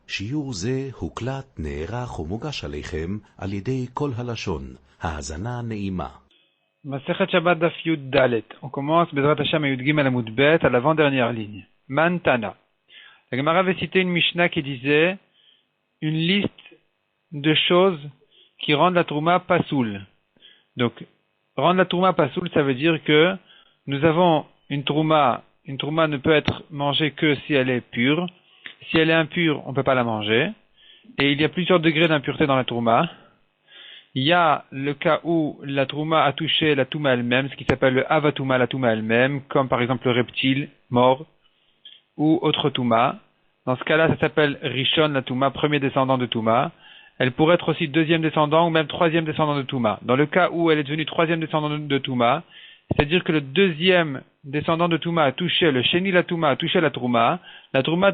שיעור זה הוקלט, נערך ומוגש עליכם על ידי כל הלשון. האזנה נעימה. Masechet Shabbat Daf Yud Dalet. On commence Bezrat Hashem à Yud Gimel Amud Bet à l'avant-dernière ligne. Mantana. La Gemara avait cité une Mishnah qui disait une liste de choses qui rendent la Trouma pasoul. Donc, rendre la Trouma pasoul, ça veut dire que nous avons une Trouma ne peut être mangée que si elle est pure. Si elle est impure, on ne peut pas la manger. Et il y a plusieurs degrés d'impureté dans la Trouma. Il y a le cas où la Trouma a touché la Touma elle-même, ce qui s'appelle le Avatouma, la Touma elle-même, comme par exemple le reptile mort ou autre Touma. Dans ce cas-là, ça s'appelle Rishon, la Touma, premier descendant de Touma. Elle pourrait être aussi deuxième descendant ou même troisième descendant de Touma. Dans le cas où elle est devenue troisième descendant de Touma, c'est-à-dire que le deuxième descendant de Touma a touché, le Sheni la Touma a touché la Trouma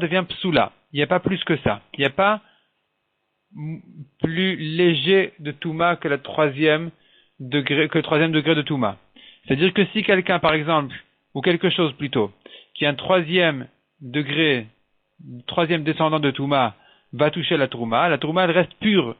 devient Psoula. Il n'y a pas plus que ça. Il n'y a pas plus léger de Touma que le troisième degré de Touma. C'est-à-dire que si quelqu'un, par exemple, ou quelque chose plutôt, qui a un troisième descendant de Touma, va toucher la Trouma elle reste pure.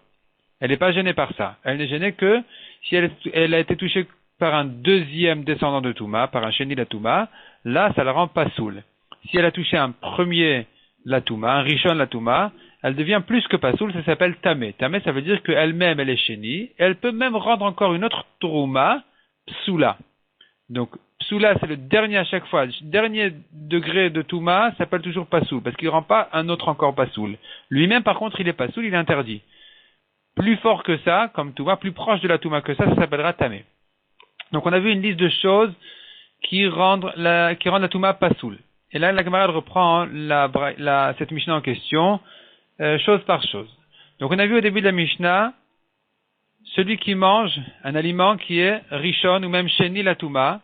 Elle n'est pas gênée par ça. Elle n'est gênée que si elle a été touchée par un deuxième descendant de Touma, par un Sheni la Touma, là, ça la rend pas soul. Si elle a touché un premier la Touma, un Rishon la Touma, elle devient plus que pas soul, ça s'appelle Tamé. Tamé, ça veut dire qu'elle-même, elle est Sheni, elle peut même rendre encore une autre Trouma, Psoula. Donc, Psoula, c'est le dernier à chaque fois. Le dernier degré de Touma s'appelle toujours pas soul, parce qu'il ne rend pas un autre encore pas soul. Lui-même, par contre, il est pas soul, il est interdit. Plus fort que ça, comme Touma, plus proche de la Touma que ça s'appellera Tamé. Donc on a vu une liste de choses qui rendent la Touma pasoul. Et là, la camarade reprend cette Mishnah en question, chose par chose. Donc on a vu au début de la Mishnah, celui qui mange un aliment qui est Rishon ou même Sheni la Touma,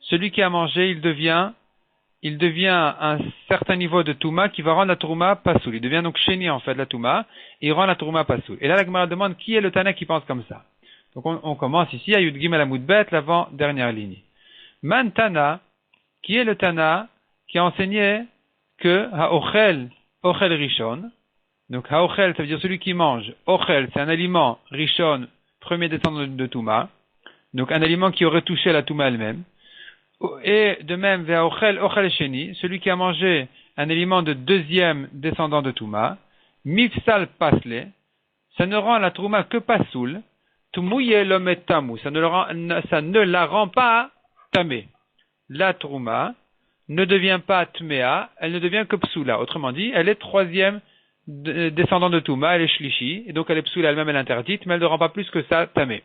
celui qui a mangé, il devient un certain niveau de Touma qui va rendre la Touma pasoul. Il devient donc Sheni en fait la Touma, et il rend la Touma pasoul. Et là, la camarade demande qui est le Tana qui pense comme ça. Donc on commence ici à Yud Gimel Amud Bet, l'avant-dernière ligne. Man Tana, qui est le Tana qui a enseigné que Ha'ochel Rishon, donc Ha'ochel, ça veut dire celui qui mange, Ochel, c'est un aliment, Rishon, premier descendant de Touma, donc un aliment qui aurait touché la Touma elle-même, et de même, Ve'ochel Ochel Sheni, celui qui a mangé un aliment de deuxième descendant de Touma, Mifsal Pasle, ça ne rend la Touma que pasoul, ça ne la rend pas tamé. La trouma ne devient pas tméa, elle ne devient que psoula. Autrement dit, elle est troisième descendant de Touma, elle est shlishi, et donc elle est psoula elle-même, elle est interdite, mais elle ne rend pas plus que ça tamé.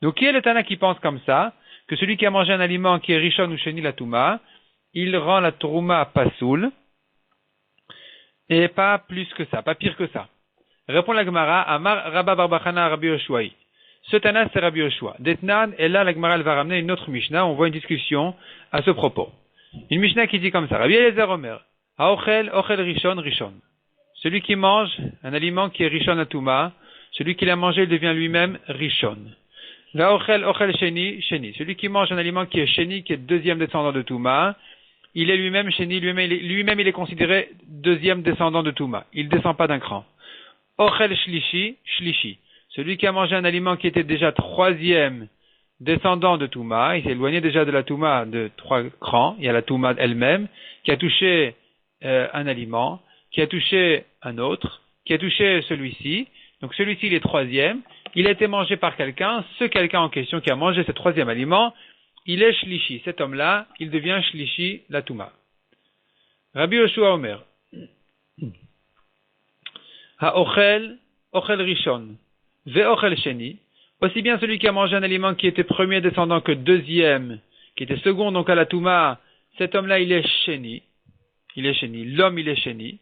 Donc qui est le Tana qui pense comme ça, que celui qui a mangé un aliment qui est rishon ou sheni la Touma, il rend la trouma pasoul, et pas plus que ça, pas pire que ça. Répond la Gemara, Amar Rabba Barbachana Rabbi Yoshua. Ce Tana, c'est Rabbi Yoshua. D'Etnan, et là, la Gemara, elle va ramener une autre Mishnah. On voit une discussion à ce propos. Une Mishnah qui dit comme ça. Rabbi Eliezer Omer. Ochel Rishon. Celui qui mange un aliment qui est Rishon Atuma, celui qui l'a mangé, il devient lui-même Rishon. Ochel Sheni. Celui qui mange un aliment qui est Sheni, qui est deuxième descendant de Touma, il est lui-même Sheni, lui-même il est considéré deuxième descendant de Touma. Il ne descend pas d'un cran. Ochel Shlishi. Celui qui a mangé un aliment qui était déjà troisième descendant de Touma, il s'est éloigné déjà de la Touma de 3 crans, il y a la Touma elle-même, qui a touché un aliment, qui a touché un autre, qui a touché celui-ci, donc celui-ci il est troisième, il a été mangé par quelqu'un, ce quelqu'un en question qui a mangé ce troisième aliment, il est shlishi, cet homme-là, il devient shlishi la Touma. Rabbi Yoshua Omer, Ha'ochel Rishon. Ve'ochel Sheni, aussi bien celui qui a mangé un aliment qui était premier descendant que deuxième, qui était second donc à la Touma, cet homme-là il est Sheni, l'homme il est Sheni,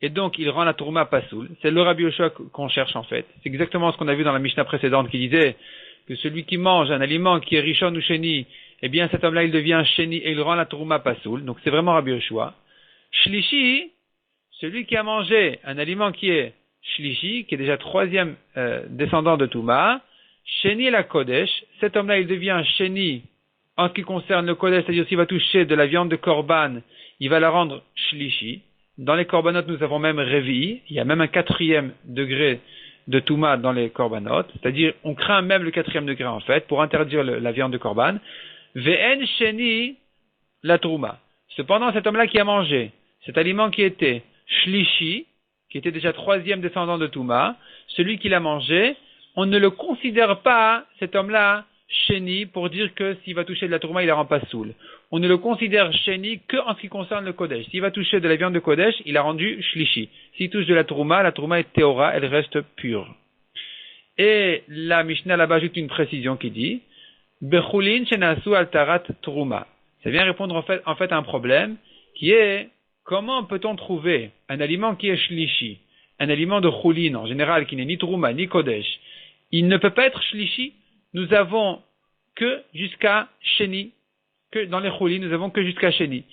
et donc il rend la Touma pasoul. C'est le Rabbi Yoshua qu'on cherche en fait. C'est exactement ce qu'on a vu dans la Mishnah précédente qui disait que celui qui mange un aliment qui est Rishon ou Sheni, eh bien cet homme-là il devient Sheni et il rend la Touma pasoul. Donc c'est vraiment Rabbi Yoshua. Shlishi, celui qui a mangé un aliment qui est Shlishi, qui est déjà troisième descendant de Touma, Sheni la Kodesh, cet homme-là il devient Sheni en ce qui concerne le Kodesh, c'est-à-dire s'il va toucher de la viande de Korban, il va la rendre Shlishi, Dans les korbanot, nous avons même Revi. Il y a même un 4e degré de Touma dans les korbanot. C'est-à-dire, on craint même le 4e degré, en fait, pour interdire la viande de korban. Ve'en sheni la Trouma. Cependant, cet homme-là qui a mangé cet aliment qui était shlishi, qui était déjà 3e descendant de Touma, celui qui l'a mangé, on ne le considère pas, cet homme-là, sheni, pour dire que s'il va toucher de la Trouma, il la rend pas soul. On ne le considère sheni que en ce qui concerne le Kodesh. S'il va toucher de la viande de Kodesh, il a rendu shlishi. S'il touche de la Trouma est théora, elle reste pure. Et la Mishnah là-bas ajoute une précision qui dit Bechulin shenasu altarat Trouma. Ça vient répondre en fait à un problème qui est comment peut-on trouver un aliment qui est shlishi, un aliment de chulin en général qui n'est ni Trouma ni Kodesh. Il ne peut pas être shlishi. Nous avons que jusqu'à sheni, que dans les chulin nous avons que jusqu'à sheni.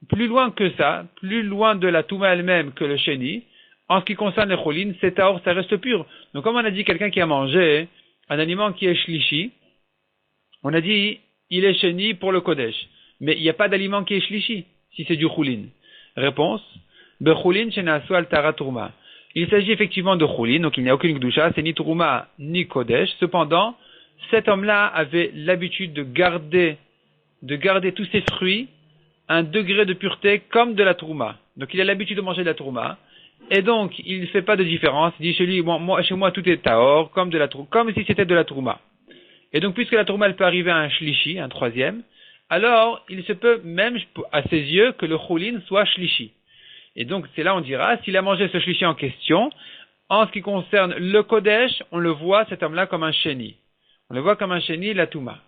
Plus loin que ça, plus loin de la Touma elle-même que le sheni. En ce qui concerne les chulin, c'est taor, ça reste pur. Donc comme on a dit quelqu'un qui a mangé un aliment qui est shlishi, on a dit il est sheni pour le Kodesh. Mais il n'y a pas d'aliment qui est shlishi, si c'est du chulin. Réponse, bechulin shenasu al tara tourma. Il s'agit effectivement de chulin, donc il n'y a aucune gdusha, c'est ni tourma ni Kodesh. Cependant, cet homme-là avait l'habitude de garder tous ses fruits à un degré de pureté comme de la tourma. Donc il a l'habitude de manger de la tourma. Et donc, il ne fait pas de différence. Il dit chez lui, chez moi tout est taor, comme si c'était de la tourma. Et donc, puisque la tourma, elle peut arriver à un shlishi, un 3e, alors, il se peut même, à ses yeux, que le chulin soit shlishi. Et donc, c'est là, on dira, s'il a mangé ce shlishi en question, en ce qui concerne le Kodesh, on le voit, cet homme-là, comme un sheni. On le voit comme un sheni, la touma.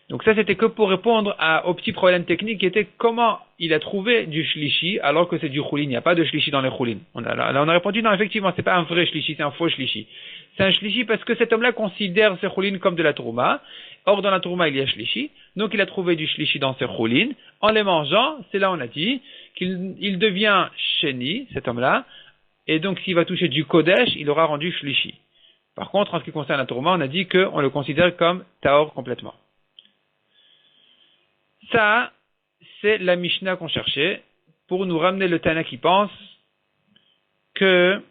Donc ça, c'était que pour répondre au petit problème technique qui était comment il a trouvé du shlishi alors que c'est du chulin. Il n'y a pas de shlishi dans les chulin. On a répondu, non, effectivement, c'est pas un vrai shlishi, c'est un faux shlishi. C'est un shlishi parce que cet homme-là considère ses chulin comme de la tourma. Or, dans la tourma, il y a shlishi. Donc, il a trouvé du shlishi dans ses chulin. En les mangeant, c'est là on a dit qu'il devient sheni, cet homme-là. Et donc, s'il va toucher du kodesh, il aura rendu shlishi. Par contre, en ce qui concerne la tourma, on a dit qu'on le considère comme taor complètement. Ça, c'est la Mishnah qu'on cherchait pour nous ramener le Tana qui pense que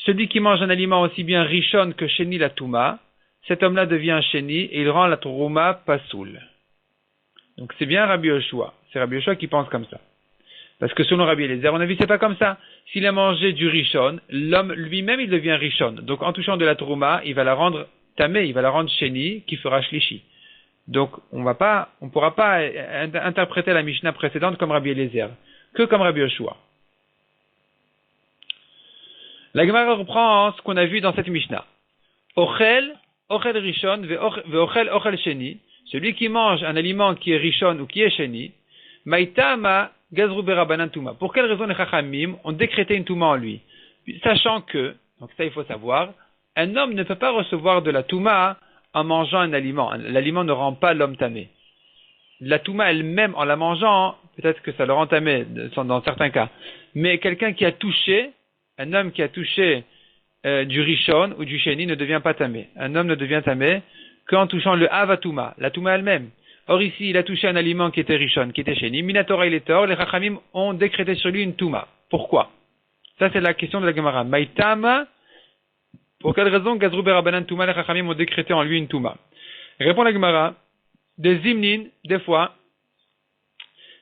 celui qui mange un aliment aussi bien rishon que sheni la touma, cet homme-là devient sheni et il rend la touruma pasoul. Donc c'est bien Rabbi Yoshua. C'est Rabbi Yoshua qui pense comme ça. Parce que selon Rabbi Eliezer, on a vu c'est pas comme ça. S'il a mangé du rishon, l'homme lui-même il devient rishon. Donc en touchant de la touruma, il va la rendre tamé, il va la rendre sheni, qui fera shlishi. Donc, on pourra pas interpréter la Mishnah précédente comme Rabbi Eliezer, que comme Rabbi Yoshua. La Gemara reprend ce qu'on a vu dans cette Mishnah. Ochel rishon ochel sheni. Celui qui mange un aliment qui est rishon ou qui est sheni, maïtama gazru berabanan tuma. Pour quelle raison les chachamim ont décrété une tuma en lui? Sachant que, donc ça il faut savoir, un homme ne peut pas recevoir de la touma en mangeant un aliment. L'aliment ne rend pas l'homme tamé. La touma elle-même, en la mangeant, peut-être que ça le rend tamé dans certains cas. Mais quelqu'un qui a touché, un homme qui a touché du rishon ou du sheni ne devient pas tamé. Un homme ne devient tamé qu'en touchant le avatouma, la touma elle-même. Or ici, il a touché un aliment qui était rishon, qui était sheni. Minatora il est tort, les chachamim ont décrété sur lui une touma. Pourquoi? Ça c'est la question de la Gemara. Maïtama. Pour quelle raison Gazrou Berabanan Touma, les Chachamim ont décrété en lui une Touma? Répond la Gemara, des Zimnin, des fois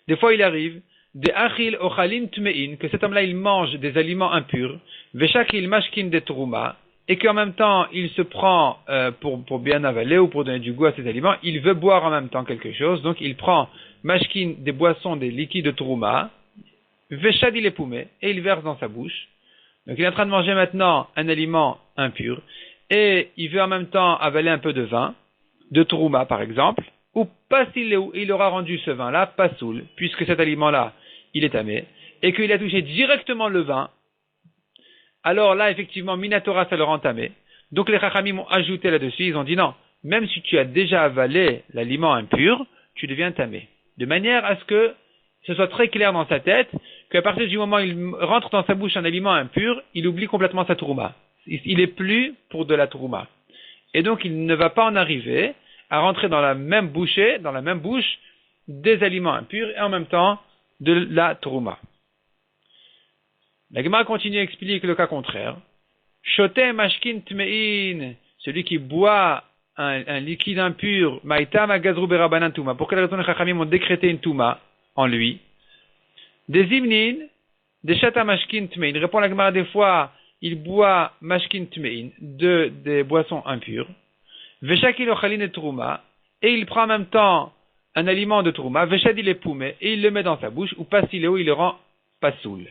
il arrive, des Achil Ochalin Tmein, que cet homme-là il mange des aliments impurs, Veshakil Mashkin de Trouma, et qu'en même temps il se prend pour bien avaler ou pour donner du goût à ces aliments, il veut boire en même temps quelque chose, donc il prend Mashkin, des boissons, des liquides de Trouma, Veshadil Epoumé, et il verse dans sa bouche. Donc il est en train de manger maintenant un aliment impur, et il veut en même temps avaler un peu de vin, de trouma par exemple, ou pasileu, il aura rendu ce vin-là pasoul, puisque cet aliment-là, il est tamé, et qu'il a touché directement le vin, alors là effectivement Minatora ça le rend tamé. Donc les chachamim ont ajouté là-dessus, ils ont dit non, même si tu as déjà avalé l'aliment impur, tu deviens tamé. De manière à ce que ce soit très clair dans sa tête, qu'à partir du moment où il rentre dans sa bouche un aliment impur, il oublie complètement sa tourma. Il est plus pour de la tourma. Et donc il ne va pas en arriver à rentrer dans la même bouche, des aliments impurs et en même temps de la trouma. La Gemara continue à expliquer le cas contraire. Shoté mashkin tmein, celui qui boit un liquide impur, maïta magazru berabanan touma. Pour quelle raison les chachamim ont décrété une touma en lui? Des imnin, des shata mashkin tmein. Il répond à la Gemara des fois, il boit mashkin tmein, des boissons impures. Veshakil ochalin et trouma, et il prend en même temps un aliment de trouma, veshadil et poumé, et il le met dans sa bouche, ou pasileo, il le rend pasoul.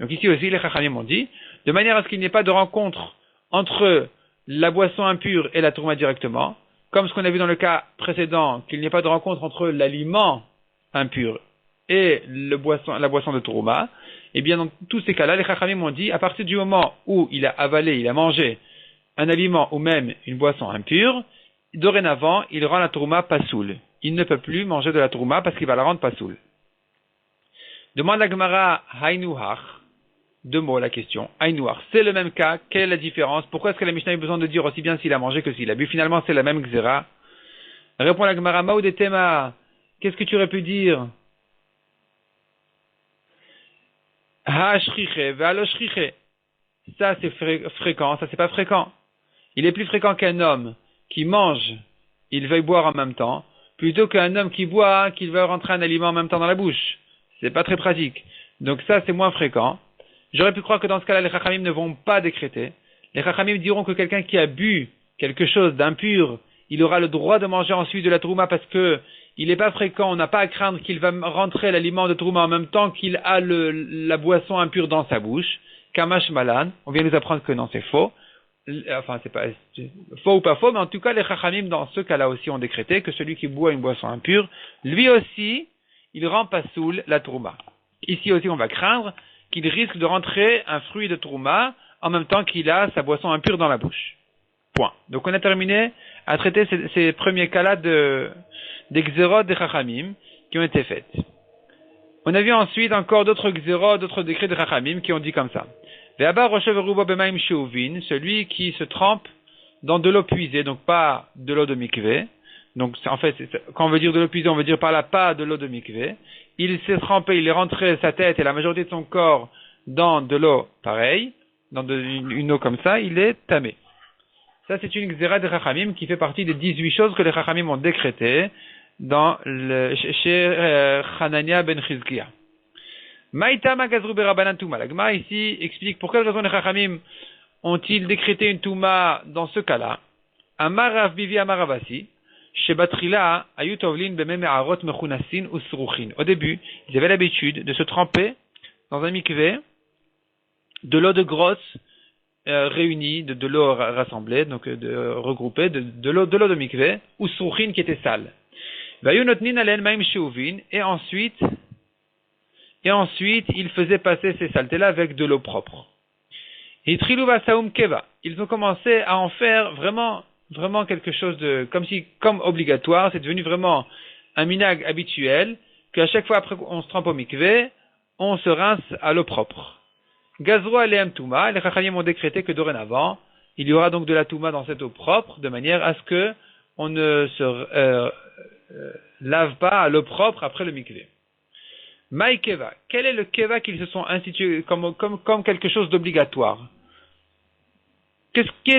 Donc ici aussi, les chachamim ont dit, de manière à ce qu'il n'y ait pas de rencontre entre la boisson impure et la trouma directement, comme ce qu'on a vu dans le cas précédent, qu'il n'y ait pas de rencontre entre l'aliment impur et la boisson de trouma, et bien dans tous ces cas-là, les chachamim ont dit, à partir du moment où il a avalé, il a mangé un aliment ou même une boisson impure, dorénavant, il rend la trouma pasoul. Il ne peut plus manger de la trouma parce qu'il va la rendre pasoul. Demande la Gemara Haïnouhach. Deux mots la question. Haïnouhach. C'est le même cas. Quelle est la différence? Pourquoi est-ce que la Mishnah a eu besoin de dire aussi bien s'il a mangé que s'il a bu? Finalement, c'est la même Xéra. Répond la Gemara Maoud et Tema. Qu'est-ce que tu aurais pu dire? Ha-shriche, ve'alo-shriche. Ça, c'est fréquent. Ça, c'est pas fréquent. Il est plus fréquent qu'un homme qui mange, il veuille boire en même temps, plutôt qu'un homme qui boit, qu'il veuille rentrer un aliment en même temps dans la bouche. C'est pas très pratique. Donc ça, c'est moins fréquent. J'aurais pu croire que dans ce cas-là, les chachamim ne vont pas décréter. Les chachamim diront que quelqu'un qui a bu quelque chose d'impur, il aura le droit de manger ensuite de la trouma parce que il n'est pas fréquent, on n'a pas à craindre qu'il va rentrer l'aliment de trouma en même temps qu'il a la boisson impure dans sa bouche. Kamash malan, on vient nous apprendre que non, c'est faux. Enfin, c'est pas faux ou pas faux, mais en tout cas, les chachamim, dans ce cas-là aussi, ont décrété que celui qui boit une boisson impure, lui aussi, il rend pasoul la trouma. Ici aussi, on va craindre qu'il risque de rentrer un fruit de trouma en même temps qu'il a sa boisson impure dans la bouche. Point. Donc, on a terminé à traiter ces premiers cas-là des xérot des chachamim qui ont été faites. On a vu ensuite encore d'autres xérot, d'autres décrets de chachamim qui ont dit comme ça. Celui qui se trempe dans de l'eau puisée, donc pas de l'eau de mikvé. Donc, en fait, quand on veut dire de l'eau puisée, on veut dire par là pas de l'eau de mikvé. Il s'est trempé, il est rentré sa tête et la majorité de son corps dans de l'eau pareille, dans une eau comme ça, il est tamé. Ça, c'est une xéra de chachamim qui fait partie des 18 choses que les chachamim ont décrétées chez Hanania ben Chizkiah. Maïta magazru berabanan touma. La Gemara ici explique pour quelle raison les chachamim ont-ils décrété une touma dans ce cas-là. Amar Rav Bivi Amar Ravasi, shebatrila ayut ovlin bemem me'arot mechunasin usruchin. Au début, ils avaient l'habitude de se tremper dans un mikvé de l'eau de grosse réunie, de l'eau rassemblée, donc regroupée, de l'eau de mikvé, usruchin qui était sale. Vayu notnin alen maim sheuvin, et ensuite, ils faisaient passer ces saletés-là avec de l'eau propre. Et triluva saum keva. Ils ont commencé à en faire vraiment quelque chose comme obligatoire. C'est devenu vraiment un minag habituel, qu'à chaque fois après on se trempe au mikvé, on se rince à l'eau propre. Gazro aleem touma. Les chachamim ont décrété que dorénavant, il y aura donc de la touma dans cette eau propre, de manière à ce que on ne se lave pas à l'eau propre après le mikvé. Maï keva. Quel est le keva qu'ils se sont institués comme quelque chose d'obligatoire? Qu'est-ce qui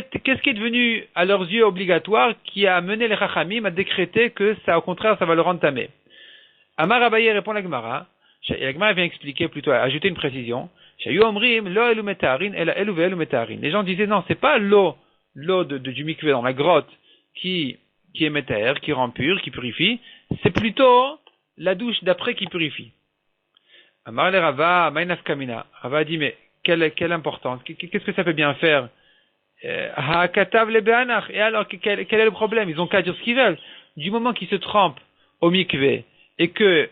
est devenu à leurs yeux obligatoire qui a amené les chachamim à décréter que ça, au contraire, ça va le rendre tamé? Amar Abaye répond la Gemara. La Gemara vient expliquer, plutôt ajouter une précision. Les gens disaient non, c'est pas l'eau du mikvé dans la grotte qui est métaer, qui rend pur, qui purifie. C'est plutôt la douche d'après qui purifie. Amar le Rava, Maïnaf Kamina. Rava a dit, mais quelle importance, qu'est-ce que ça peut bien faire? Ha-katav le be'anach. Et alors, quel est le problème? Ils ont qu'à dire ce qu'ils veulent. Du moment qu'ils se trempent au mikvé et que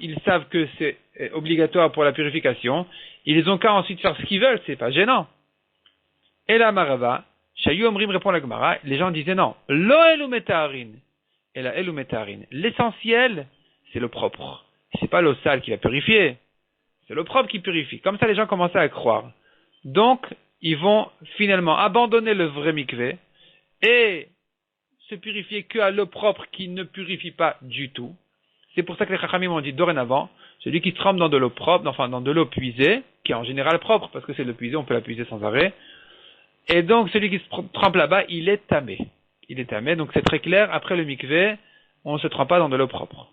ils savent que c'est obligatoire pour la purification, ils ont qu'à ensuite faire ce qu'ils veulent, c'est pas gênant. Et la Marava, Shayu Omrim répond la Gemara, les gens disaient non. Lo elu metaharin. Et la elu metaharin. L'essentiel, c'est le propre. C'est pas l'eau sale qui va purifier. C'est le propre qui purifie. Comme ça, les gens commençaient à croire. Donc, ils vont finalement abandonner le vrai mikvé et se purifier que à l'eau propre qui ne purifie pas du tout. C'est pour ça que les Chachamim ont dit dorénavant, celui qui se trempe dans de l'eau propre, enfin dans de l'eau puisée, qui est en général propre, parce que c'est de l'eau puisée, on peut la puiser sans arrêt. Et donc celui qui se trempe là-bas, il est tamé. Il est tamé, donc c'est très clair, après le mikvé, on ne se trempe pas dans de l'eau propre.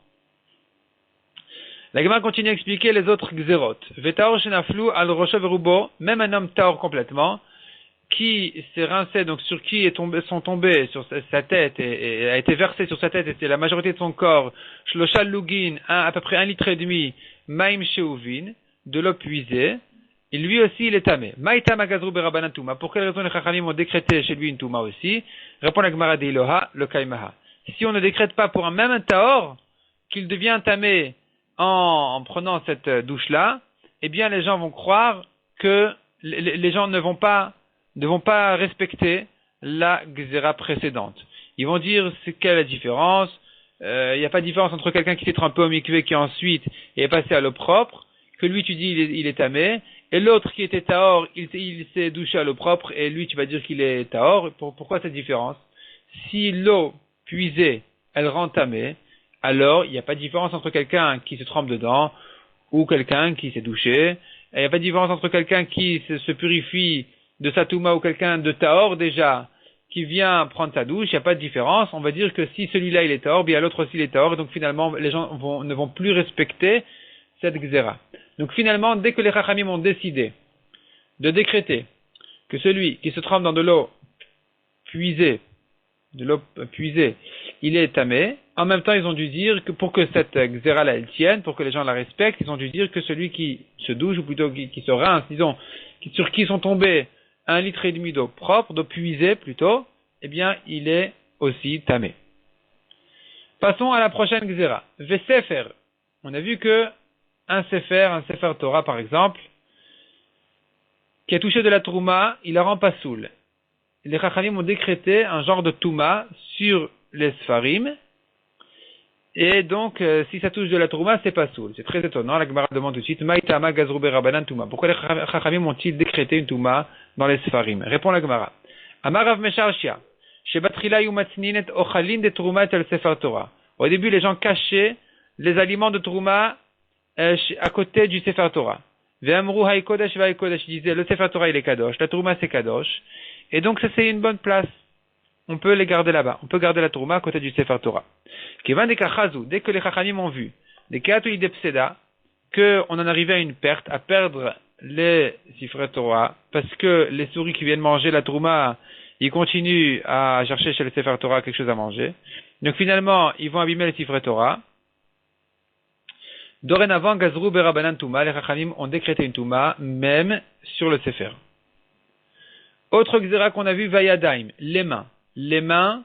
La Gemara continue à expliquer les autres xérot. Vetaor shenaflu al rosho verubo, même un homme taor complètement, qui s'est rincé, donc sur qui sont tombés sur sa tête et a été versé sur sa tête, et c'est la majorité de son corps, shloshal lugin, à peu près 1,5 litre, maim sheuvin, de l'eau puisée, et lui aussi il est tamé. Maïtam agazru berabanan tuma. Pour quelle raison les chachamim ont décrété chez lui une tuma aussi? Répond la Gemara d'Iloha, le kaimaha. Si on ne décrète pas pour même un taor, qu'il devient tamé en prenant cette douche-là, eh bien les gens vont croire que les gens ne vont pas respecter la gzéra précédente. Ils vont dire c'est quelle est la différence, il n'y a pas de différence entre quelqu'un qui s'est trempé au mikvé qui ensuite est passé à l'eau propre, que lui tu dis il est tamé, et l'autre qui était taor, il s'est douché à l'eau propre, et lui tu vas dire qu'il est taor. Pourquoi cette différence? Si l'eau puisée, elle rend tamé, alors il n'y a pas de différence entre quelqu'un qui se trempe dedans ou quelqu'un qui s'est douché. Il n'y a pas de différence entre quelqu'un qui se purifie de sa touma ou quelqu'un de taor déjà qui vient prendre sa douche. Il n'y a pas de différence. On va dire que si celui-là il est taor, bien l'autre aussi il est taor, et donc finalement les gens ne vont plus respecter cette gzéra. Donc finalement, dès que les chachamim ont décidé de décréter que celui qui se trempe dans de l'eau puisée, il est tamé. En même temps, ils ont dû dire que pour que cette xéra-là, elle tienne, pour que les gens la respectent, ils ont dû dire que celui qui se douche, ou plutôt qui se rince, disons, sur qui sont tombés 1,5 litre d'eau propre, d'eau puisée plutôt, eh bien, il est aussi tamé. Passons à la prochaine xéra. Vesefer. On a vu que un sefer Torah par exemple, qui a touché de la trouma, il la rend pas soul. Les Chachamim ont décrété un genre de touma sur les Sfarim, et donc si ça touche de la trouma, c'est pas soul. C'est très étonnant. La Gemara demande tout de suite, Maïtama gazrube rabanan touma. Pourquoi les Chachamim ont-ils décrété une touma dans les Sfarim? Répond la Gemara. Amarav mesharshia, shebatrila yumatzninet ochalin de trouma tel sefer Torah. Au début, les gens cachaient les aliments de trouma à côté du sefer Torah. Ve'amru haïkodesh vaïkodesh, disait le sefer Torah il est kadosh, la trouma c'est kadosh. Et donc ça c'est une bonne place. On peut les garder là-bas. On peut garder la trouma à côté du sefer Torah. Dès que les chachamim ont vu, des keatu idepseda, qu'on en arrivait à une perte, à perdre les sefer Torah, parce que les souris qui viennent manger la trouma, ils continuent à chercher chez le sefer Torah quelque chose à manger. Donc finalement, ils vont abîmer les sefer Torah. Dorénavant, gazrou berabanan touma, les chachamim ont décrété une touma, même sur le sefer. Autre xéra qu'on a vu, vayadaim, les mains. Les mains,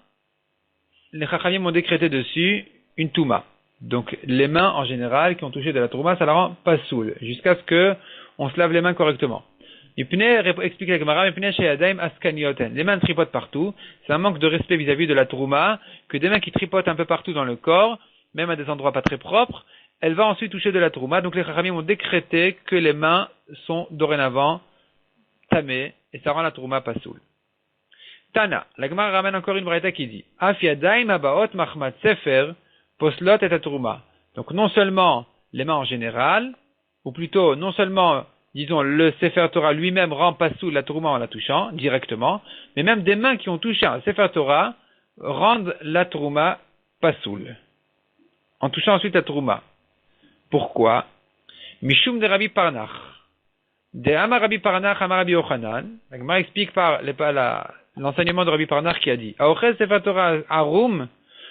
les chachamim ont décrété dessus une touma. Donc, les mains, en général, qui ont touché de la touma, ça la rend pas soul, jusqu'à ce que on se lave les mains correctement. Explique la Gemara, les mains tripotent partout. C'est un manque de respect vis-à-vis de la touma, que des mains qui tripotent un peu partout dans le corps, même à des endroits pas très propres, elle va ensuite toucher de la touma. Donc, les chachamim ont décrété que les mains sont dorénavant tamées, et ça rend la touma pas soul. Tana, la Gemara ramène encore une braïta qui dit Af yadaim abaot machmat sefer poslot et atruma. Donc non seulement les mains en général, ou plutôt non seulement, disons, le sefer Torah lui-même rend pas soul la touma en la touchant directement, mais même des mains qui ont touché un sefer Torah rendent la touma pas soul, en touchant ensuite la touma. Pourquoi? Mishum de Rabbi Parnach. De Amar Rabbi Parnach, Amar Rabbi Yochanan. La Gemara explique par l'enseignement de Rabbi Parnach qui a dit Aochez Sefer Torah Arum,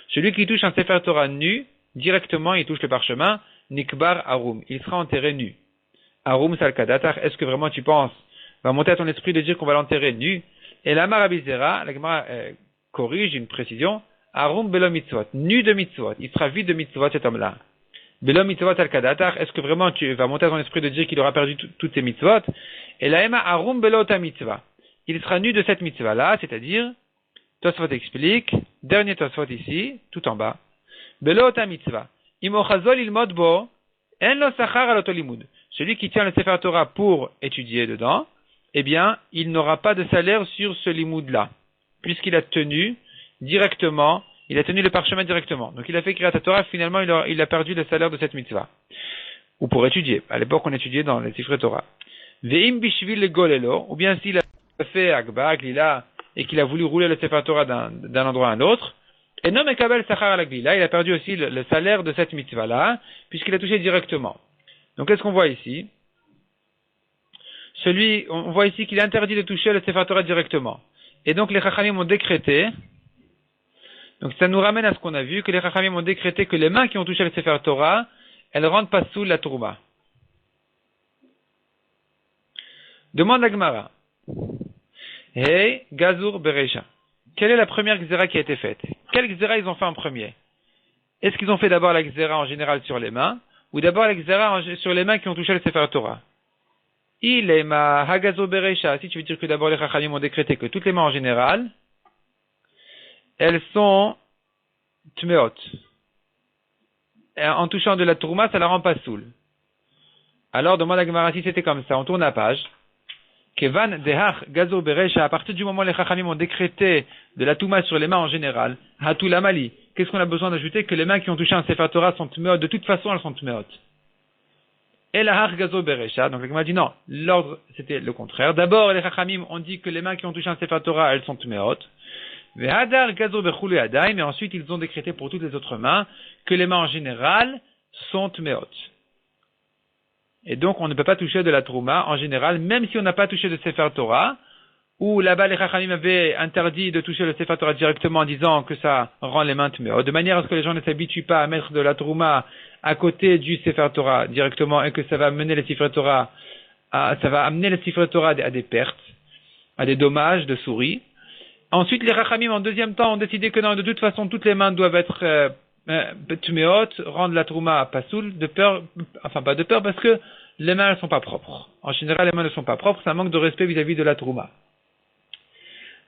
celui qui touche un Sefer Torah nu, directement il touche le parchemin, Nikbar Arum, il sera enterré nu. Arum Salkadatar, est-ce que vraiment tu penses, va monter à ton esprit de dire qu'on va l'enterrer nu? Et la Rabbi Zera, la Gemara corrige une précision, Arum Belo Mitzvot, nu de Mitzvot, il sera vide de Mitzvot cet homme-là. Belo Mitzvot Salkadatar, est-ce que vraiment tu vas monter à ton esprit de dire qu'il aura perdu toutes ses Mitzvot? Et la Ema Arum Belo Ta Mitzvah. Il sera nu de cette mitzvah-là, c'est-à-dire, Tosfot explique, dernier Tosfot ici, tout en bas, Belo ta mitzvah, imochazol ilmod bo, en lo sachar alotolimud. Celui qui tient le Sefer Torah pour étudier dedans, eh bien, il n'aura pas de salaire sur ce limoud-là, puisqu'il a tenu directement, Il a tenu le parchemin directement. Donc il a fait Kriyat Torah, finalement il a perdu le salaire de cette mitzvah. Ou pour étudier. À l'époque on étudiait dans les Sifrei Torah. Ve'im bishvil le golelo, ou bien s'il a fait Agba, Glila, et qu'il a voulu rouler le Sefer Torah d'un endroit à un autre, et non mekabel sachar ala Glila, il a perdu aussi le salaire de cette mitzvah-là, puisqu'il a touché directement. Donc qu'est-ce qu'on voit ici? On voit ici qu'il est interdit de toucher le Sefer Torah directement. Et donc les Chachamim ont décrété, donc ça nous ramène à ce qu'on a vu, que les Chachamim ont décrété que les mains qui ont touché le Sefer Torah, elles rentrent pas sous la Trouma. Demande à Gemara. Hey, Gazur Bereisha. Quelle est la première Gzera qui a été faite? Quelle Gzera ils ont fait en premier? Est-ce qu'ils ont fait d'abord la Gzera en général sur les mains, ou d'abord la Gzera sur les mains qui ont touché le Sefer Torah? Il est ma Hagazo Bereisha. Si tu veux dire que d'abord les Chachamim ont décrété que toutes les mains en général, elles sont Tmeot. En touchant de la Trouma, ça la rend pas soul. Alors demande à Gemara si c'était comme ça. On tourne la page. Kevan dehach gazo beresha, à partir du moment où les Chachamim ont décrété de la Touma sur les mains en général, hatul amali, qu'est-ce qu'on a besoin d'ajouter? Que les mains qui ont touché un Sefer Torah sont tmeot, de toute façon elles sont tmeot. Et la har gazo beresha, donc la Gemara dit non, l'ordre c'était le contraire. D'abord les Chachamim ont dit que les mains qui ont touché un Sefer Torah elles sont tmeot. Vehadar gazo bechulu yadayim, mais ensuite ils ont décrété pour toutes les autres mains que les mains en général sont tmeot. Et donc, on ne peut pas toucher de la Trouma en général, même si on n'a pas touché de Sefer Torah, où là-bas les Chachamim avaient interdit de toucher le Sefer Torah directement en disant que ça rend les mains tméot, de manière à ce que les gens ne s'habituent pas à mettre de la Trouma à côté du Sefer Torah directement et que ça va amener les Sifrei Torah à des pertes, à des dommages de souris. Ensuite, les Chachamim en deuxième temps ont décidé que non, de toute façon, toutes les mains doivent être Tmeot, rendre la Trouma pasoul, de peur, enfin pas de peur, parce que les mains ne sont pas propres. En général, les mains ne sont pas propres, ça manque de respect vis-à-vis de la Trouma.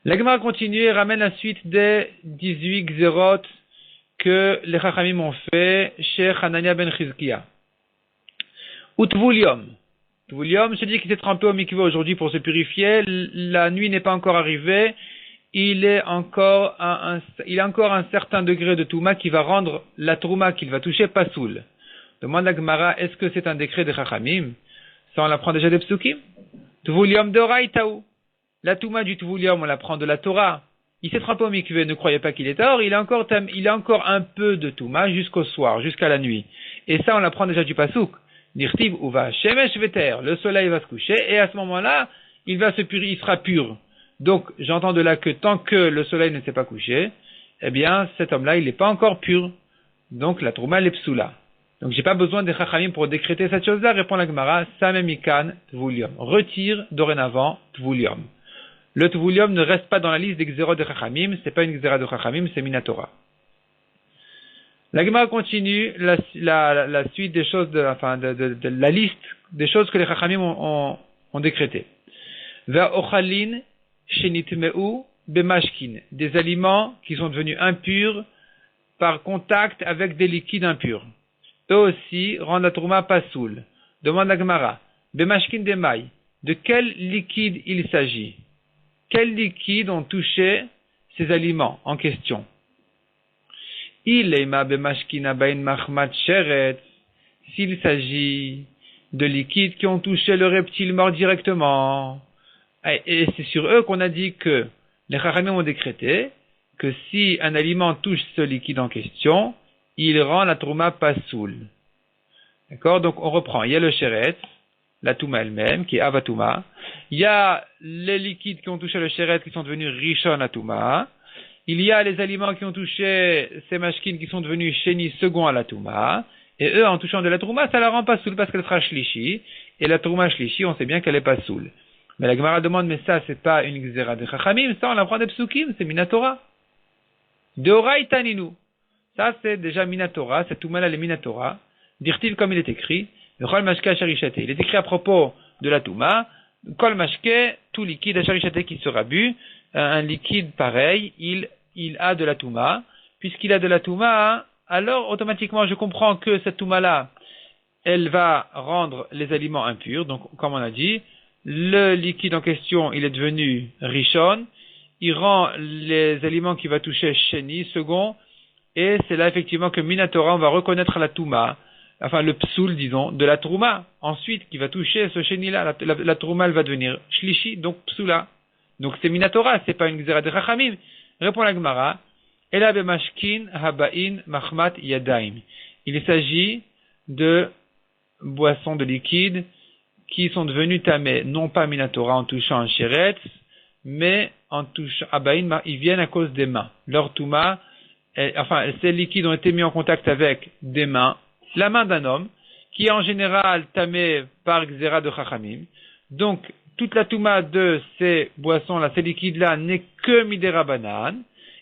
La Gemara continue et ramène la suite des 18 Gzerot que les Chachamim ont fait chez Hanania ben Chizkiya. Ou Tvulium. Tvulium, je dis qu'il s'est trempé au mikveh aujourd'hui pour se purifier, la nuit n'est pas encore arrivée, il a encore un certain degré de Touma qui va rendre la Trouma qu'il va toucher pasoul. Demande la Gemara, est-ce que c'est un décret de Chachamim? Ça on l'apprend déjà des Psukim. Tvulium d'Oraïtaou. La Touma du Tvulium, on l'apprend de la Torah. Il s'est trempé au mikveh, ne croyez pas qu'il est or, il a encore un peu de Touma jusqu'au soir, jusqu'à la nuit. Et ça on l'apprend déjà du Pasuk. Nirtiv uva shemesh veter. Le soleil va se coucher et à ce moment-là, il sera pur. Donc, j'entends de là que tant que le soleil ne s'est pas couché, eh bien, cet homme-là, il n'est pas encore pur. Donc, la Trouma, elle est psoula. Donc, j'ai pas besoin des Chachamim pour décréter cette chose-là, répond la Gemara, Samemikan Tvulium. Retire dorénavant Tvulium. Le Tvulium ne reste pas dans la liste des Xérot de Chachamim, c'est pas une Xéra de Chachamim, c'est Minatora. La Gemara continue la suite des choses, de la liste des choses que les Chachamim ont décrétées. Va ochalin shenitmeu bemashkin, des aliments qui sont devenus impurs par contact avec des liquides impurs. Eux aussi rendent la trouma pasoul. Demande la Gemara, bemashkin demai, de quel liquide il s'agit? Quels liquides ont touché ces aliments en question? Ileima bemashkin abain mahmat sheret, s'il s'agit de liquides qui ont touché le reptile mort directement. Et c'est sur eux qu'on a dit que les Chachamim ont décrété que si un aliment touche ce liquide en question, il rend la trouma pasoul. D'accord? Donc on reprend. Il y a le sheret, la touma elle-même, qui est avatouma. Il y a les liquides qui ont touché le sheret qui sont devenus rishon atouma. Il y a les aliments qui ont touché ces mashkin qui sont devenus sheni second à la touma. Et eux, en touchant de la trouma, ça la rend pasoul parce qu'elle sera shlishi. Et la trouma shlishi, on sait bien qu'elle est pasoul. Mais la Gemara demande, mais ça, c'est pas une Xéra de Chachamim, ça, on l'apprend des Psukim, c'est Minatora. Deoraita ninu. Ça, c'est déjà Minatora, cette Touma-là, elle est Minatora. Dirtiv, comme il est écrit, Kol Mashke Asharishate. Il est écrit à propos de la Touma, Kol Mashke, tout liquide Asharishate qui sera bu, un liquide pareil, il a de la Touma. Puisqu'il a de la Touma, alors, automatiquement, je comprends que cette Touma-là, elle va rendre les aliments impurs. Donc, comme on a dit, le liquide en question, il est devenu rishon, il rend les aliments qui va toucher sheni, second, Et c'est là effectivement que Minatora, on va reconnaître la Touma, enfin le psoul, disons, de la Trouma, ensuite, qui va toucher ce chéni-là. La Trouma, elle va devenir Shlishi, donc psoula. Donc c'est Minatora, c'est pas une Gzera de Chachamim. Répond la Gemara, Ela bemashkin habain mahmat yadaim. Il s'agit de boissons de liquide qui sont devenues tamées, non pas Minatora en touchant un chéretz, mais en touchant habain, ils viennent à cause des mains. Leur Touma, ces liquides ont été mis en contact avec des mains, la main d'un homme, qui est en général tamé par Gzera de Chachamim. Donc, toute la Touma de ces boissons-là, ces liquides-là, n'est que Midera Banan.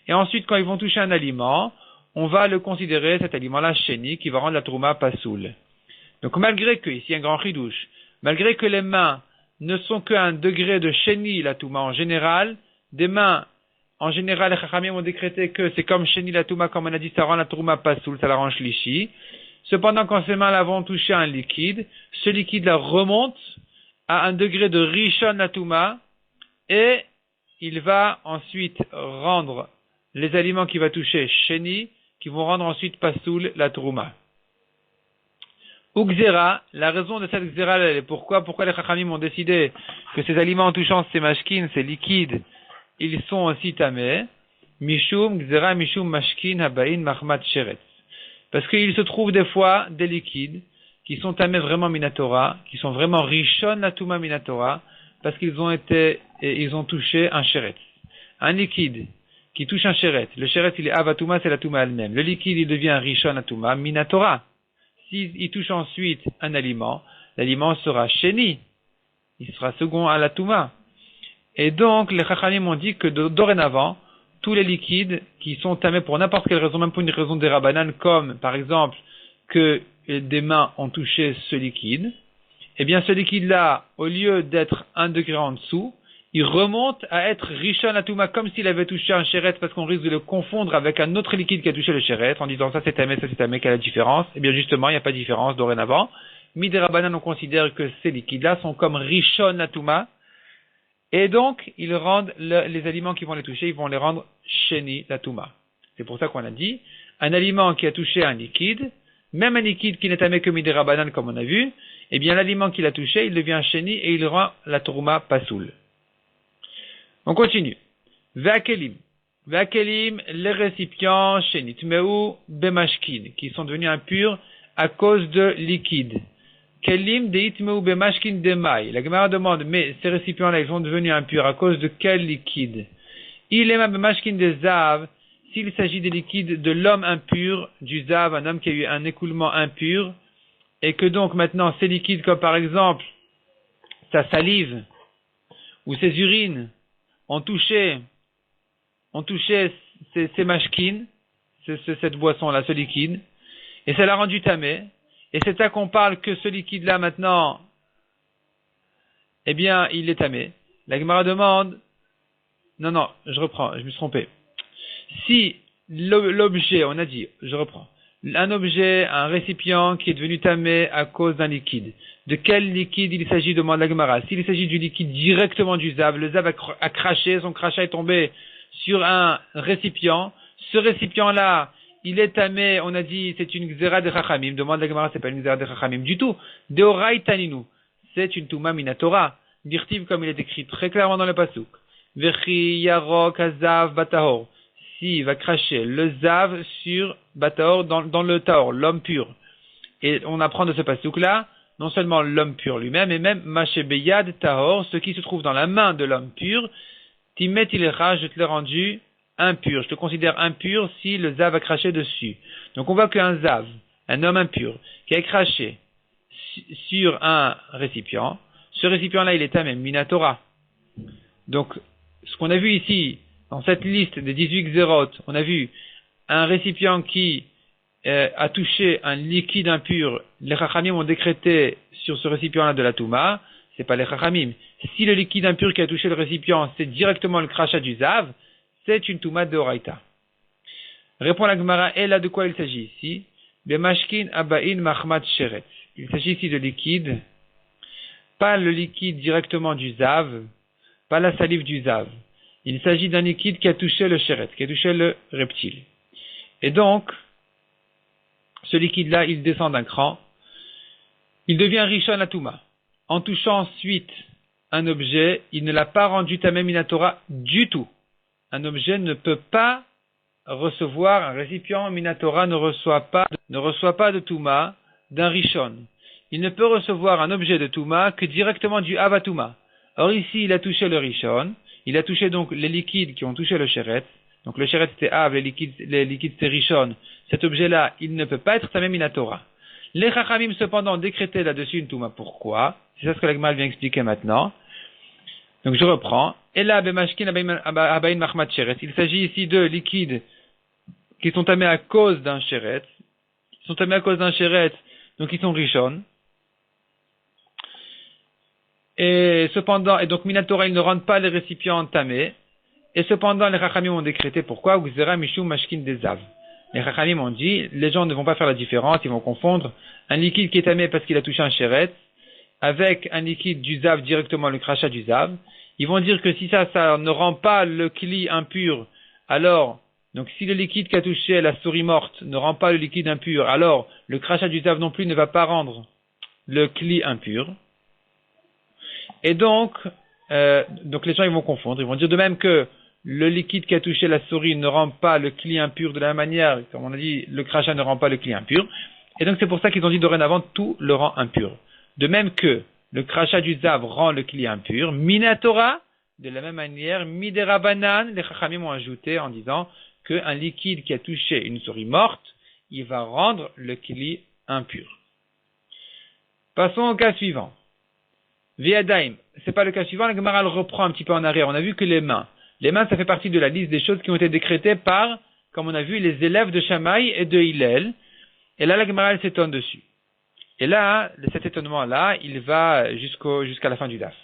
Et ensuite, quand ils vont toucher un aliment, on va le considérer, cet aliment-là, Sheni, qui va rendre la Trouma Pasoul. Donc, malgré que, ici un grand chidouche, malgré que les mains ne sont qu'à un degré de Sheni, la Touma en général, des mains, en général, les Chachamim ont décrété que c'est comme Sheni la Touma, comme on a dit, ça rend la Trouma Pasoul, ça la rend Shlishi. Cependant, quand ces mains-là vont toucher un liquide, ce liquide-là remonte à un degré de Rishon la Touma, et il va ensuite rendre les aliments qui va toucher Sheni, qui vont rendre ensuite Pasoul la Trouma. Ou Gzera, la raison de cette Gzera, pourquoi les Chachamim ont décidé que ces aliments en touchant ces mashkin, ces liquides, ils sont aussi tamés, Mishum Gzera Mishum Mashkin Habain Mahmat Sheretz. Parce qu'il se trouve des fois des liquides qui sont tamés vraiment Minatora, qui sont vraiment Rishon la Touma Minatora, parce qu'ils ont touché un Sheretz. Un liquide qui touche un Sheretz, le Sheretz il est Avatouma, c'est la Touma elle-même. Le liquide il devient Rishon la Touma Minatora. S'il touche ensuite un aliment, l'aliment sera Sheni. Il sera second à la Touma. Et donc, les Chachamim ont dit que dorénavant, tous les liquides qui sont tamés pour n'importe quelle raison, même pour une raison des Rabbanan, comme par exemple que des mains ont touché ce liquide, eh bien ce liquide-là, au lieu d'être un degré en dessous, il remonte à être Rishon Atouma, comme s'il avait touché un chéret, parce qu'on risque de le confondre avec un autre liquide qui a touché le chéret, en disant ça c'est tamé, quelle est la différence? Eh bien justement, il n'y a pas de différence dorénavant. Midera Banan, on considère que ces liquides-là sont comme Rishon Atouma, et donc ils rendent les aliments qui vont les toucher, ils vont les rendre Sheni Atouma. C'est pour ça qu'on a dit, un aliment qui a touché un liquide, même un liquide qui n'est tamé que Midera Banan, comme on a vu, eh bien l'aliment qu'il a touché, il devient Sheni et il rend la Touma Pasoul. On continue. Ve'akelim. Ve'akelim, les récipients shenitmeu bemashkin, qui sont devenus impurs à cause de liquide. Kelim deitmeu bemashkin demai. La Gemara demande, mais ces récipients-là, ils sont devenus impurs à cause de quel liquide? Il est bemashkin de zav, s'il s'agit des liquides de l'homme impur, du zav, un homme qui a eu un écoulement impur, et que donc maintenant ces liquides, comme par exemple sa salive ou ses urines, ont touché ces mashkin, cette boisson-là, ce liquide, et ça l'a rendu tamé, et c'est ça qu'on parle que ce liquide-là maintenant, eh bien, il est tamé. La Gemara demande, non, je reprends, je me suis trompé. Si l'objet, on a dit, je reprends, un objet, un récipient qui est devenu tamé à cause d'un liquide. De quel liquide il s'agit, demande la Gemara. S'il s'agit du liquide directement du zav, le zav a craché, son crachat est tombé sur un récipient. Ce récipient-là, il est tamé, on a dit, c'est une gzera de chachamim. Demande la Gemara, c'est pas une gzera de chachamim du tout. Deorai taninu. C'est une touma minatora. Dirtiv, comme il est écrit très clairement dans le pasuk. Vechi yarok hazav batahor. S'il va cracher le zav sur batahor, dans le tahor, l'homme pur. Et on apprend de ce pasuk-là, non seulement l'homme pur lui-même, mais même Mashebeyad Tahor, ce qui se trouve dans la main de l'homme pur, Timet Ilecha, je te l'ai rendu impur. Je te considère impur si le zav a craché dessus. Donc on voit qu'un zav, un homme impur, qui a craché sur un récipient, ce récipient-là, il est tamé minatora. Donc, ce qu'on a vu ici, dans cette liste des 18 xérotes, on a vu un récipient qui a touché un liquide impur, les Chachamim ont décrété sur ce récipient-là de la Touma, c'est pas les Chachamim. Si le liquide impur qui a touché le récipient, c'est directement le crachat du Zav, c'est une Touma de Oraita. Répond la Gemara, et là de quoi il s'agit ici? Bemashkin abain mahmat sheret. Il s'agit ici de liquide, pas le liquide directement du Zav, pas la salive du Zav. Il s'agit d'un liquide qui a touché le sheret, qui a touché le reptile. Et donc, ce liquide-là, il descend d'un cran, il devient Rishon Atouma. En touchant ensuite un objet, il ne l'a pas rendu Tameh Minatora du tout. Un objet ne peut pas recevoir, un récipient Minatora ne reçoit pas de Touma d'un Rishon. Il ne peut recevoir un objet de Touma que directement du Avatouma. Or ici, il a touché le Rishon, il a touché donc les liquides qui ont touché le Sheret. Donc le Sheret c'était Av, les liquides c'était Rishon. Cet objet-là, il ne peut pas être Tameh Minatora. Les Chachamim cependant ont décrété là-dessus une Touma. Pourquoi? C'est ça ce que la Gemara vient expliquer maintenant. Donc je reprends. Ela bemashkin abayin machmat sheret. Il s'agit ici de liquides qui sont tamés à cause d'un sheret. Ils sont tamés à cause d'un sheret, donc ils sont rishon. Et donc minatora, ils ne rendent pas les récipients tamés. Et cependant, les Chachamim ont décrété pourquoi? Gzera mishum mashkin dezav. Les Chachamim ont dit, les gens ne vont pas faire la différence, ils vont confondre un liquide qui est tamé parce qu'il a touché un sheret avec un liquide du zav directement, le crachat du zav. Ils vont dire que si ça ne rend pas le kli impur, alors, donc si le liquide qui a touché la souris morte ne rend pas le liquide impur, alors le crachat du zav non plus ne va pas rendre le kli impur. Et donc les gens ils vont confondre, ils vont dire de même que le liquide qui a touché la souris ne rend pas le kli impur de la même manière, comme on a dit, le crachat ne rend pas le kli impur. Et donc c'est pour ça qu'ils ont dit dorénavant tout le rend impur. De même que le crachat du zav rend le kli impur, minatora, de la même manière, midera banan, les chachamim ont ajouté en disant qu'un liquide qui a touché une souris morte, il va rendre le kli impur. Passons au cas suivant. Viadaim, c'est pas le cas suivant, la Gemara le reprend un petit peu en arrière. On a vu que les mains, ça fait partie de la liste des choses qui ont été décrétées par, comme on a vu, les élèves de Shammai et de Hillel. Et là, la Gemara s'étonne dessus. Et là, cet étonnement-là, il va jusqu'à la fin du daf.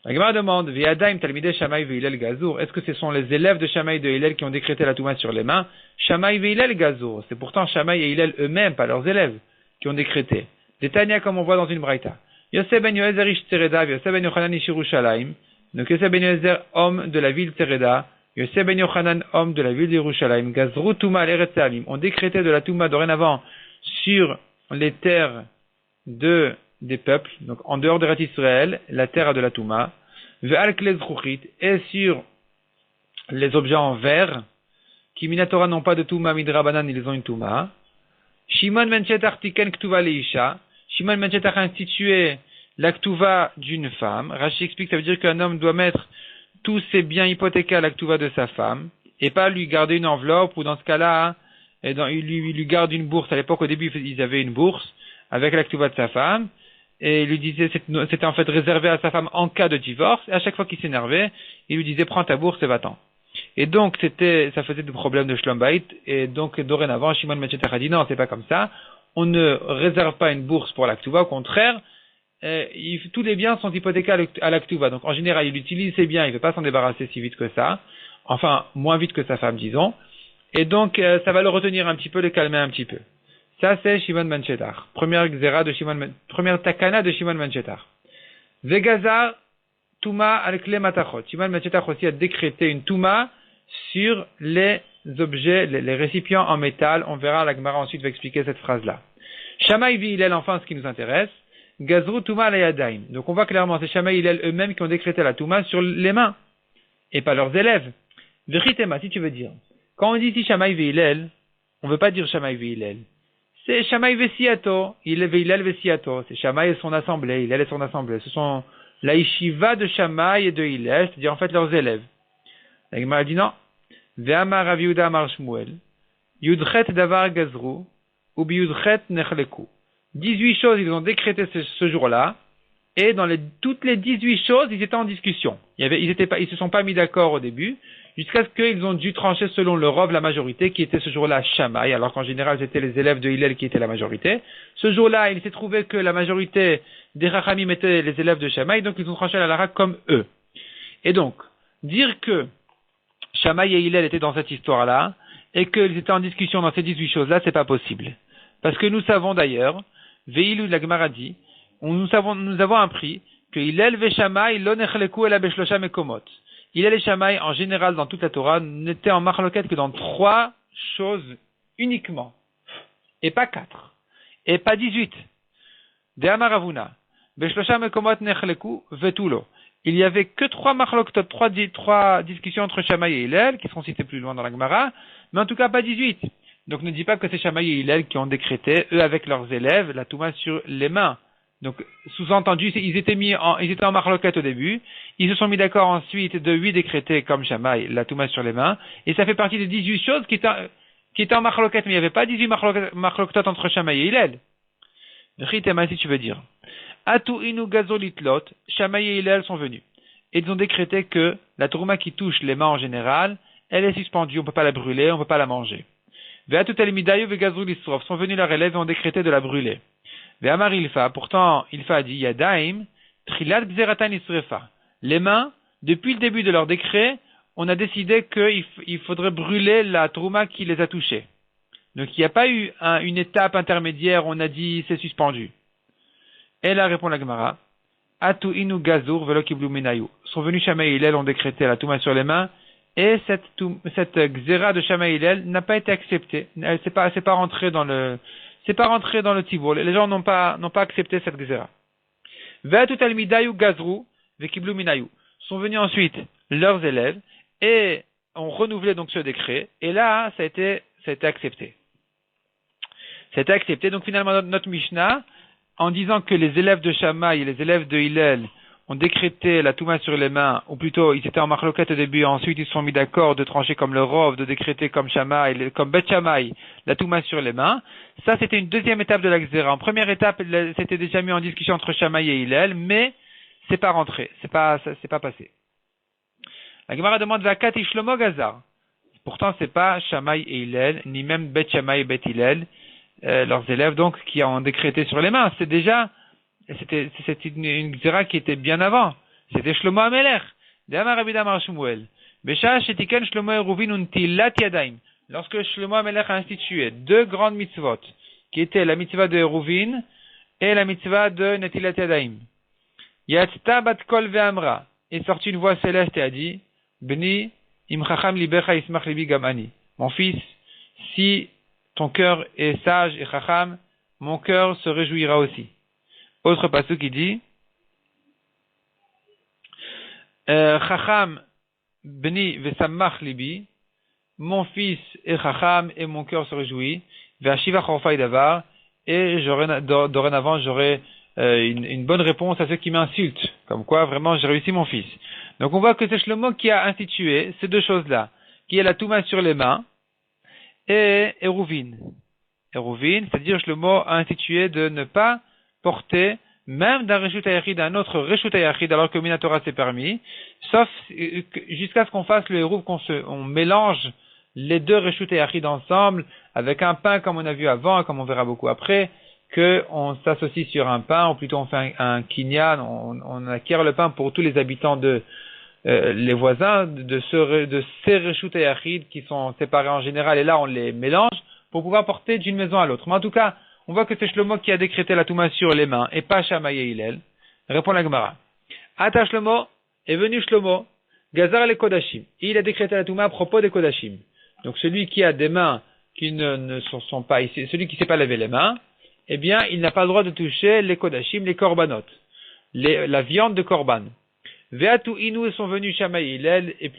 La Gemara demande, Viadaim talmidei Shammai ve'Hillel gazur. Est-ce que ce sont les élèves de Shammai et de Hillel qui ont décrété la Touma sur les mains? Shammai ve'Hillel gazur. C'est pourtant Shammai et Hillel eux-mêmes, pas leurs élèves, qui ont décrété. Des Tanya, comme on voit dans une braïta. Yosef ben Yoezer ish Tsereda, Yosef ben Yochanan ish Yerushalayim. Donc Yosef ben Yoezer, homme de la ville Tsereda, Yosef ben Yochanan, homme de la ville d'Yerushalayim, Gazru Touma al-Eretz Amim, ont décrété de la Touma dorénavant sur les terres des peuples, donc en dehors de Eretz Israël, la terre a de la Touma, Ve'al Klez Ruchit, et sur les objets en verre, qui Minatora n'ont pas de Touma, Midrabanan, ils ont une Touma. Shimon ben Shetar Tiken Ktuva Leisha, Shimon ben Shetar a institué la Ktuva d'une femme. Rashi explique, ça veut dire qu'un homme doit mettre tous ses biens hypothéqués à la Ktuva de sa femme, et pas lui garder une enveloppe, ou dans ce cas-là, il lui garde une bourse. À l'époque, au début, ils avaient une bourse avec la Ktuva de sa femme, et il lui disait, c'était en fait réservé à sa femme en cas de divorce, et à chaque fois qu'il s'énervait, il lui disait, prends ta bourse et va-t'en. Et donc, ça faisait des problèmes de Shlom Bayit, et donc, dorénavant, Shimon ben Shetar a dit, non, c'est pas comme ça, on ne réserve pas une bourse pour la Ktuva, au contraire, tous les biens sont hypothéqués à la Ktuva. Donc, en général, il utilise ses biens, il ne veut pas s'en débarrasser si vite que ça, enfin, moins vite que sa femme, disons. Et donc, ça va le retenir un petit peu, le calmer un petit peu. Ça, c'est Shimon ben Shetar. Première takana de Shimon ben Shetar. Vegazar, Touma al-Kle Matachot. Shimon ben Shetar aussi a décrété une Touma sur les objets, les récipients en métal. On verra, la Gemara ensuite va expliquer cette phrase-là. Shammai vi Hillel, enfin, ce qui nous intéresse. Gazru Touma al-Yadayim. Donc, on voit clairement, c'est Shammai et Hillel eux-mêmes qui ont décrété la Touma sur les mains. Et pas leurs élèves. Veritema, si tu veux dire. Quand on dit ici Shammai ve Hillel, on ne veut pas dire Shammai ve Hillel. C'est Shammai ve Siato, Hillel ve Siato. C'est Shammai et son assemblée, Hillel et son assemblée. Ce sont la yeshiva de Shammai et de Hillel, c'est-à-dire en fait leurs élèves. La Gemara dit non. Ve'amar Rav Yehuda amar Shmuel, Yudchet davar gazru, ou biyudchet nechleku. 18 choses ils ont décrété ce jour-là, et dans toutes les 18 choses, ils étaient en discussion. Ils se sont pas mis d'accord au début, jusqu'à ce qu'ils ont dû trancher selon le Rov, la majorité, qui était ce jour-là Shammai, alors qu'en général c'était les élèves de Hillel qui étaient la majorité. Ce jour-là, il s'est trouvé que la majorité des Chachamim étaient les élèves de Shammai, donc ils ont tranché la lara comme eux. Et donc, dire que Shammai et Hillel étaient dans cette histoire-là, et qu'ils étaient en discussion dans ces 18 choses-là, c'est pas possible. Parce que nous savons d'ailleurs, Ve'ilu la Gemara dit, nous avons appris que Hillel ve Shammai lo nechleku ela beshlosha mekomot. Hillel et Shammai, en général, dans toute la Torah, n'étaient en marloquette que dans 3 choses uniquement, et pas 4, et pas 18. De Amaravuna, Beshlosha Mekomot Nechleku Vetulo. Il y avait que 3 marloktot, 3 discussions entre Shammai et Hillel, qui seront citées plus loin dans la Gemara, mais en tout cas pas 18. Donc ne dis pas que c'est Shammai et Hillel qui ont décrété, eux avec leurs élèves, la Touma sur les mains. Donc, sous-entendu, ils étaient en marloquette au début, ils se sont mis d'accord ensuite de 8 décrétés comme Shammai, la Touma sur les mains, et ça fait partie des 18 choses qui étaient en marloquette, mais il n'y avait pas 18 marloquetot entre Shammai et Hillel. Ritema, si tu veux dire. Atu inu gazolitlot, Shammai et Hillel sont venus. Et ils ont décrété que la Touma qui touche les mains en général, elle est suspendue, on ne peut pas la brûler, on ne peut pas la manger. Ve'atu telmidayu ve'gazolistrov, sont venus leurs élèves et ont décrété de la brûler. Ve'amar Ilfa, pourtant Ilfa a dit Yadaim, trilat gzeratan isrefa. Les mains, depuis le début de leur décret, on a décidé qu'il faudrait brûler la trouma qui les a touchés. Donc il n'y a pas eu une étape intermédiaire où on a dit c'est suspendu. Et là répond la Gemara, Atu inu gazur velo kiblu minayu. Sont venus Shammai et Hillel, ont décrété la touma sur les mains, et cette gzera de Shammai et Hillel n'a pas été acceptée. C'est pas rentré dans le tibour. Les gens n'ont pas accepté cette gzera. Ve'atu talmidayu gazru vekiblu minayu. Sont venus ensuite leurs élèves et ont renouvelé donc ce décret. Et là, ça a été accepté. C'était accepté. Donc finalement, notre Mishnah, en disant que les élèves de Shammai et les élèves de Hillel ont décrété la Touma sur les mains, ou plutôt ils étaient en marloquette au début, ensuite ils se sont mis d'accord de trancher comme le Rov, de décréter comme Shammai, comme Bet Shammai, la Touma sur les mains. Ça, c'était une deuxième étape de la Gzera. En première étape, c'était déjà mis en discussion entre Shammai et Hillel, mais c'est pas rentré, c'est pas passé. La Gemara demande Vakat Shlomo Gazar. Pourtant, c'est pas Shammai et Hillel, ni même Bet Shammai et Bet Hillel, leurs élèves donc qui ont décrété sur les mains. C'était une Gzera qui était bien avant. C'était Shlomo Amelech. D'Amar Rabbi Damar Shmuel. Besha Shetiken Shlomo Eruvin Untilat Yadaim. Lorsque Shlomo Amelech a institué 2 grandes mitzvot, qui étaient la mitzvah de Eruvin et la mitzvah de Netilat Yadaim. Yatzta bat kol ve'amra. Est sortie une voix céleste et a dit, Bni im chacham libecha ismach libi gamani. Mon fils, si ton cœur est sage et chacham, mon cœur se réjouira aussi. Autre passage qui dit, chacham bni vesamach libi, mon fils est chacham et mon cœur se réjouit, ve'ashiva chorfai davar, et dorénavant j'aurai une bonne réponse à ceux qui m'insultent, comme quoi vraiment j'ai réussi mon fils. Donc on voit que c'est Shlomo qui a institué ces 2 choses-là, qui est la Touma sur les mains et Eruvin. Eruvin, c'est-à-dire Shlomo a institué de ne pas porter même d'un Reshut HaYachid à un autre Reshut HaYachid alors que Minatora c'est permis, sauf jusqu'à ce qu'on fasse le Eruv, on mélange les 2 Reshut HaYachid ensemble avec un pain comme on a vu avant et comme on verra beaucoup après, qu'on s'associe sur un pain, ou plutôt on fait un kinyan, on acquiert le pain pour tous les habitants les voisins de ces Reshut HaYachid qui sont séparés en général, et là on les mélange pour pouvoir porter d'une maison à l'autre. Mais en tout cas, on voit que c'est Shlomo qui a décrété la Touma sur les mains, et pas Shammai et Hillel. Répond la Gemara. Ata Shlomo, est venu Shlomo, Gazar les Kodashim. Et il a décrété la Touma à propos des Kodashim. Donc celui qui a des mains qui ne sont pas ici, celui qui ne sait pas laver les mains, eh bien, il n'a pas le droit de toucher les Kodashim, les Korbanot, la viande de Korban. Ve'atu inu sont venus Shammai et Hillel, et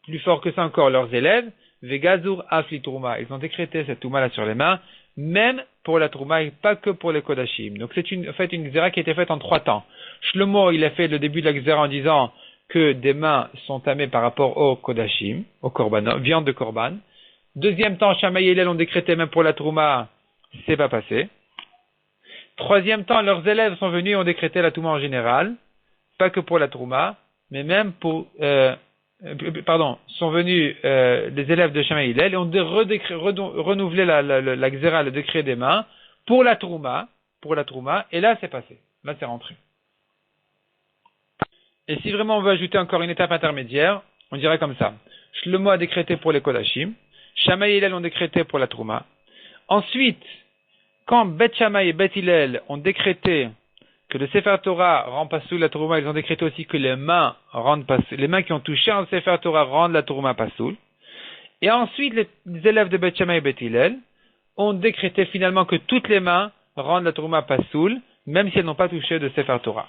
plus fort que ça encore, leurs élèves, Ve'gazur afli Trouma. Ils ont décrété cette Touma là sur les mains, même pour la Trouma et pas que pour les Kodashim. Donc c'est une Gzera qui a été faite en 3 temps. Shlomo, il a fait le début de la Gzera en disant que des mains sont tamées par rapport aux Kodashim, aux Korbanot, viande de Korban. Deuxième temps, Shammai et Hillel ont décrété même pour la Trouma, c'est pas passé. Troisième temps, leurs élèves sont venus et ont décrété la Touma en général, pas que pour la Trouma, mais même pour, sont venus les élèves de Shammai et Hillel et ont renouvelé la Gzera, le décret des mains, pour la Trouma, et là c'est passé, là c'est rentré. Et si vraiment on veut ajouter encore une étape intermédiaire, on dirait comme ça. Shlomo a décrété pour les Kodashim, Shammai et Hillel ont décrété pour la Trouma. Ensuite, quand Bet Shammai et Bet Hillel ont décrété que le Sefer Torah rend pasoul la Trouma, ils ont décrété aussi que les mains qui ont touché un Sefer Torah rendent la Trouma pasoul. Et ensuite, les élèves de Beth Shammai et Beth Hillel ont décrété finalement que toutes les mains rendent la Trouma Pasoul, même si elles n'ont pas touché de Sefer Torah.